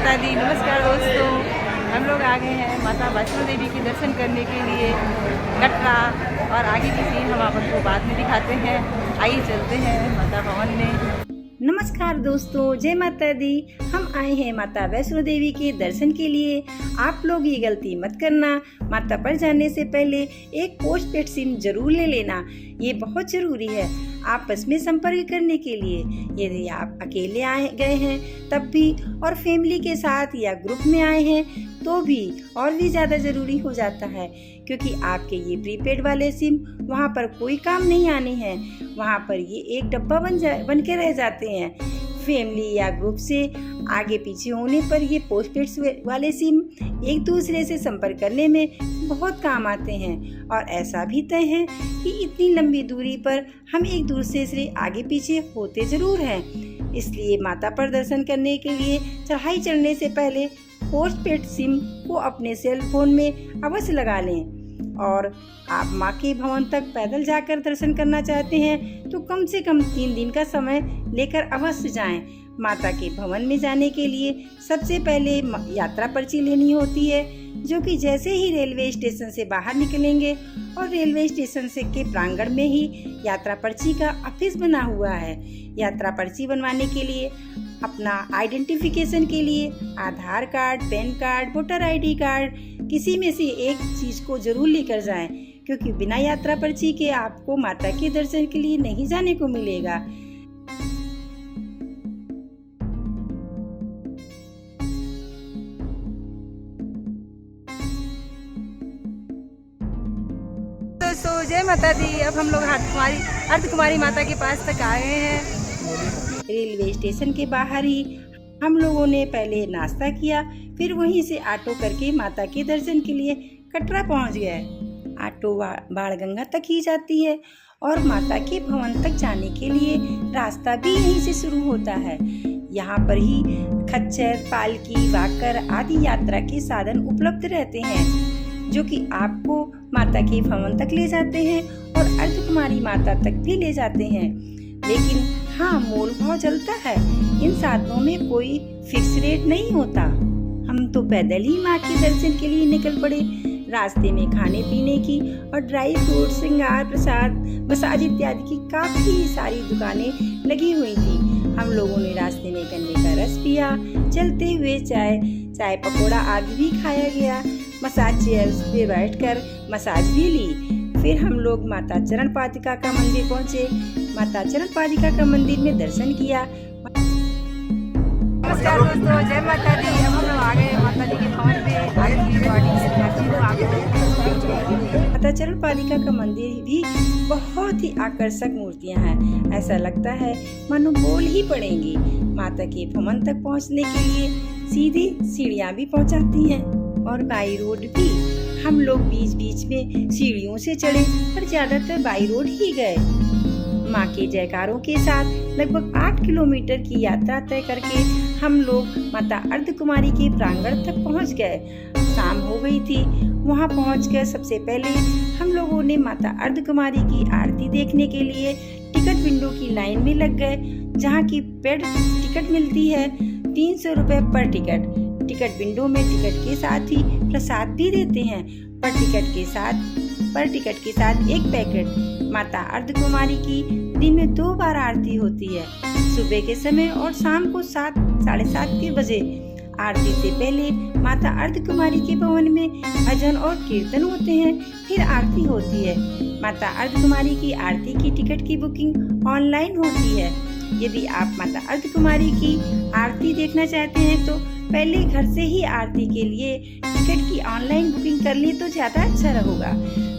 माता दी। नमस्कार दोस्तों, हम लोग आ गए हैं माता वैष्णो देवी के दर्शन करने के लिए कटरा। और आगे की सीन हम आपको बाद में दिखाते हैं। आइए चलते हैं माता भवन में। नमस्कार दोस्तों, जय माता दी। हम आए हैं माता वैष्णो देवी के दर्शन के लिए। आप लोग ये गलती मत करना, माता पर जाने से पहले एक पोस्टपेड सिम जरूर ले लेना। ये बहुत जरूरी है आपस में संपर्क करने के लिए। यदि आप अकेले आए गए हैं तब भी, और फैमिली के साथ या ग्रुप में आए हैं तो भी और भी ज़्यादा ज़रूरी हो जाता है, क्योंकि आपके ये प्रीपेड वाले सिम वहाँ पर कोई काम नहीं आने हैं। वहाँ पर ये एक डब्बा बन के रह जाते हैं। फैमिली या ग्रुप से आगे पीछे होने पर ये पोस्टपेड वाले सिम एक दूसरे से संपर्क करने में बहुत काम आते हैं। और ऐसा भी तय है कि इतनी लंबी दूरी पर हम एक दूसरे से आगे पीछे होते ज़रूर हैं। इसलिए माता पर दर्शन करने के लिए चढ़ाई चढ़ने से पहले पोस्टपेड सिम को अपने सेल फोन में अवश्य लगा लें। और आप माँ के भवन तक पैदल जाकर दर्शन करना चाहते हैं तो कम से कम 3 दिन का समय लेकर अवश्य जाएं। माता के भवन में जाने के लिए सबसे पहले यात्रा पर्ची लेनी होती है, जो कि जैसे ही रेलवे स्टेशन से बाहर निकलेंगे और रेलवे स्टेशन से के प्रांगण में ही यात्रा पर्ची का ऑफिस बना हुआ है। यात्रा पर्ची बनवाने के लिए अपना आइडेंटिफिकेशन के लिए Aadhaar card, PAN card, voter ID card, किसी में से एक चीज को जरूर लेकर जाएं, क्योंकि बिना यात्रा पर्ची के आपको माता के दर्शन के लिए नहीं जाने को मिलेगा। दोस्तों जय माता दी। अब हम लोग अर्धकुमारी माता के पास तक आए हैं। रेलवे स्टेशन के बाहर ही हम लोगों ने पहले नाश्ता किया, फिर वहीं से ऑटो करके माता के दर्शन के लिए कटरा पहुंच गए। ऑटो बाणगंगा तक ही जाती है और माता के भवन तक जाने के लिए रास्ता भी यहीं से शुरू होता है। यहाँ पर ही खच्चर, पालकी, वाकर आदि यात्रा के साधन उपलब्ध रहते हैं, जो कि आपको माता के भवन तक ले जाते हैं और अर्धकुमारी माता तक भी ले जाते हैं। लेकिन हाँ, मोल भाव चलता है। इन साधनों में कोई फिक्स रेट नहीं होता। हम तो पैदल ही माँ के दर्शन के लिए निकल पड़े। रास्ते में खाने पीने की और ड्राई फ्रूट, श्रृंगार, प्रसाद, मसाज इत्यादि की काफी सारी दुकानें लगी हुई थी। हम लोगों ने रास्ते में गन्ने का रस पिया, चलते हुए चाय पकौड़ा आदि भी खाया गया। मसाज चेयर्स पे बैठकर मसाज भी ली। फिर हम लोग माता चरण पादुका का मंदिर पहुँचे। माता चरण पादुका का मंदिर में दर्शन किया। नमस्कार दोस्तों, जय माता दी। अब हम लोग आ गए माता जी के भवन पे। माता चरण पादुका का मंदिर भी बहुत ही आकर्षक मूर्तियां हैं। ऐसा लगता है मानो बोल ही पड़ेंगी। माता के भवन तक पहुंचने के लिए सीधी सीढ़ियां भी पहुंचाती हैं और बाई रोड भी। हम लोग बीच बीच में सीढ़ियों से चढ़े, पर ज्यादातर बाई रोड ही गए। माँ के जयकारों के साथ लगभग 8 किलोमीटर की यात्रा तय करके हम लोग माता अर्धकुमारी के प्रांगण तक पहुँच गए। शाम हो गई थी। वहाँ पहुँचकर सबसे पहले हम लोगों ने माता अर्धकुमारी की आरती देखने के लिए टिकट विंडो की लाइन में लग गए, जहाँ की पेड टिकट मिलती है 300 रुपए पर टिकट। टिकट विंडो में टिकट के साथ ही प्रसाद भी देते हैं। पर टिकट के साथ एक पैकेट। माता अर्धकुमारी की दिन में 2 बार आरती होती है, सुबह के समय और शाम को 7, साढ़े 7 के बजे। आरती से पहले माता अर्धकुमारी के भवन में भजन और कीर्तन होते हैं, फिर आरती होती है। माता अर्धकुमारी की आरती की टिकट की बुकिंग ऑनलाइन होती है। यदि आप माता अर्धकुमारी की आरती देखना चाहते हैं तो पहले घर से ही आरती के लिए टिकट की ऑनलाइन बुकिंग कर लें तो ज़्यादा अच्छा रहेगा।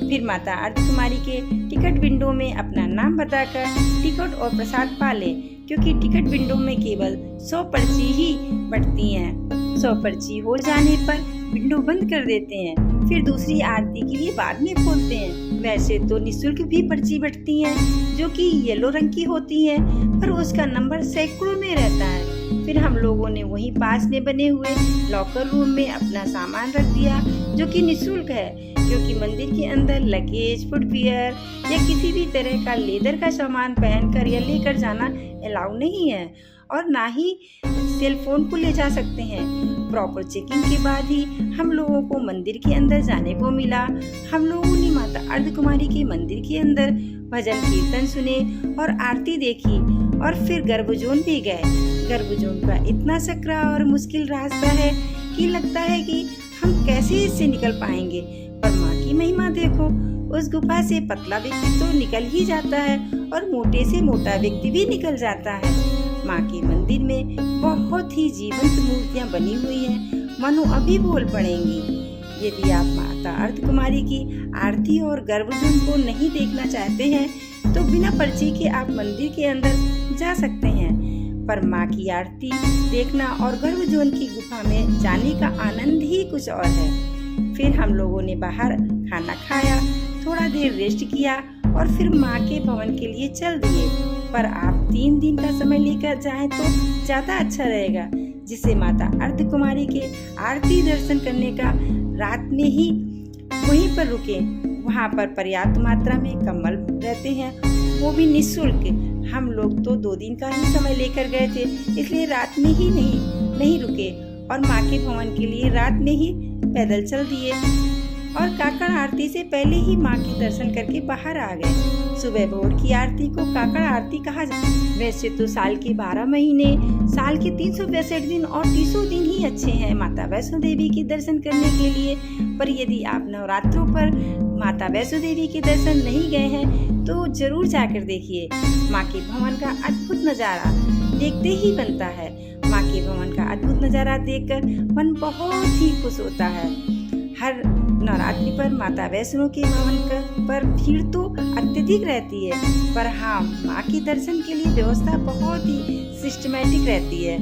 फिर माता अर्धकुमारी के टिकट विंडो में अपना नाम बताकर टिकट और प्रसाद पा लें, क्योंकि टिकट विंडो में केवल 100 पर्ची ही बंटती हैं। 100 पर्ची हो जाने पर विंडो बंद कर देते हैं, फिर दूसरी आरती के लिए बाद में खोलते हैं। वैसे तो निःशुल्क भी पर्ची बंटती हैं, जो कि येलो रंग की होती है, पर उसका नंबर सैकड़ों में रहता है। फिर हम लोगों ने वहीं पास में बने हुए लॉकर रूम में अपना सामान रख दिया, जो कि निःशुल्क है, क्योंकि मंदिर के अंदर लगेज, फुटवियर या किसी भी तरह का लेदर का सामान पहनकर या लेकर जाना अलाउ नहीं है, और ना ही सेल फोन को ले जा सकते हैं। प्रॉपर चेकिंग के बाद ही हम लोगों को मंदिर के अंदर जाने को मिला। हम लोगों ने माता अर्धकुमारी के मंदिर के अंदर भजन कीर्तन सुने और आरती देखी और फिर गर्भजोन भी गए। गर्भजोन का इतना सकरा और मुश्किल रास्ता है कि लगता है कि हम कैसे इससे निकल पाएंगे, पर माँ की महिमा देखो, उस गुफा से पतला व्यक्ति तो निकल ही जाता है और मोटे से मोटा व्यक्ति भी निकल जाता है। माँ के मंदिर में बहुत ही जीवंत मूर्तियाँ बनी हुई हैं, मानो अभी बोल पड़ेंगी। यदि आप माता अर्धकुमारी की आरती और गर्भजोन को नहीं देखना चाहते हैं तो बिना पर्ची के आप मंदिर के अंदर जा सकते हैं, पर माँ की आरती देखना और गर्भजोन की गुफा में जाने का आनंद ही कुछ और है। फिर हम लोगों ने बाहर खाना खाया, थोड़ा देर रेस्ट किया और फिर माँ के भवन के लिए चल दिए। पर आप 3 दिन का समय लेकर जाएं तो ज्यादा अच्छा रहेगा, जिससे माता अर्धकुमारी के आरती दर्शन करने का रात में ही वहीं पर रुके। वहाँ पर पर्याप्त मात्रा में कम्बल रहते हैं, वो भी निःशुल्क। हम लोग तो 2 दिन का ही समय लेकर गए थे, इसलिए रात में ही नहीं रुके और माँ के भवन के लिए रात में ही पैदल चल दिए और काकड़ आरती से पहले ही माँ के दर्शन करके बाहर आ गए। सुबह भोर की आरती को काकड़ आरती कहा जाता है। वैसे तो साल के 12 महीने, साल के 362 दिन और 300 दिन ही अच्छे हैं माता वैष्णो देवी के दर्शन करने के लिए, पर यदि आप नवरात्रों पर माता वैष्णो देवी के दर्शन नहीं गए हैं तो जरूर जाकर देखिए। माँ के भवन का अद्भुत नज़ारा देखते ही बनता है। माँ के भवन का अद्भुत नज़ारा देखकर मन बहुत ही खुश होता है। हर नवरात्रि पर माता वैष्णो के भवन पर भीड़ तो अत्यधिक रहती है, पर हाँ, माँ के दर्शन के लिए व्यवस्था बहुत ही सिस्टमैटिक रहती है,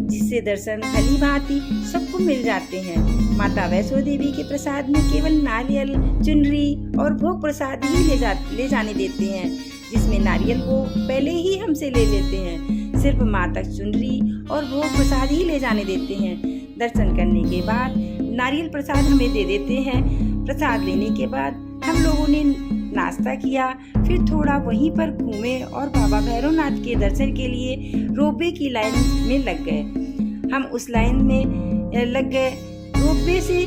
जिससे दर्शन भली भांति सबको मिल जाते हैं। माता वैष्णो देवी के प्रसाद में केवल नारियल, चुनरी और भोग प्रसाद ही ले जाने देते हैं, जिसमें नारियल को पहले ही हमसे ले लेते हैं। सिर्फ माता चुनरी और भोग प्रसाद ही ले जाने देते हैं। दर्शन करने के बाद नारियल प्रसाद हमें दे देते हैं। प्रसाद लेने के बाद हम लोगों ने नाश्ता किया, फिर थोड़ा वहीं पर घूमे और बाबा भैरवनाथ के दर्शन के लिए रोपवे की लाइन में लग गए। हम उस लाइन में लग गए। रोपवे से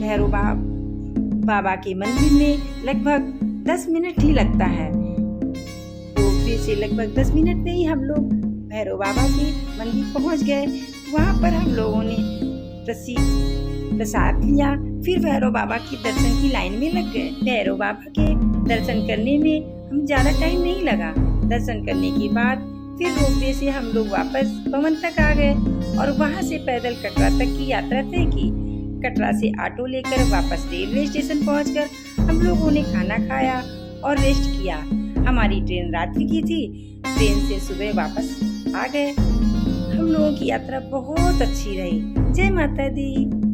भैरव बाबा के मंदिर में लगभग 10 मिनट ही लगता है। रोपवे से लगभग 10 मिनट में ही हम लोग भैरव बाबा के मंदिर पहुंच गए। वहां पर हम लोगों ने प्रसाद लिया, फिर भैरव बाबा के दर्शन की लाइन में लग गए। भैरव बाबा के दर्शन करने में हम ज्यादा टाइम नहीं लगा। दर्शन करने के बाद फिर रोपवे से हम लोग वापस भवन तक आ गए और वहां से पैदल कटरा तक की यात्रा तय की। कटरा से ऑटो लेकर वापस रेलवे स्टेशन पहुंचकर हम लोगों ने खाना खाया और रेस्ट किया। हमारी ट्रेन रात्रि की थी। ट्रेन से सुबह वापस आ गए। हम लोगों की यात्रा बहुत अच्छी रही। जय माता दी।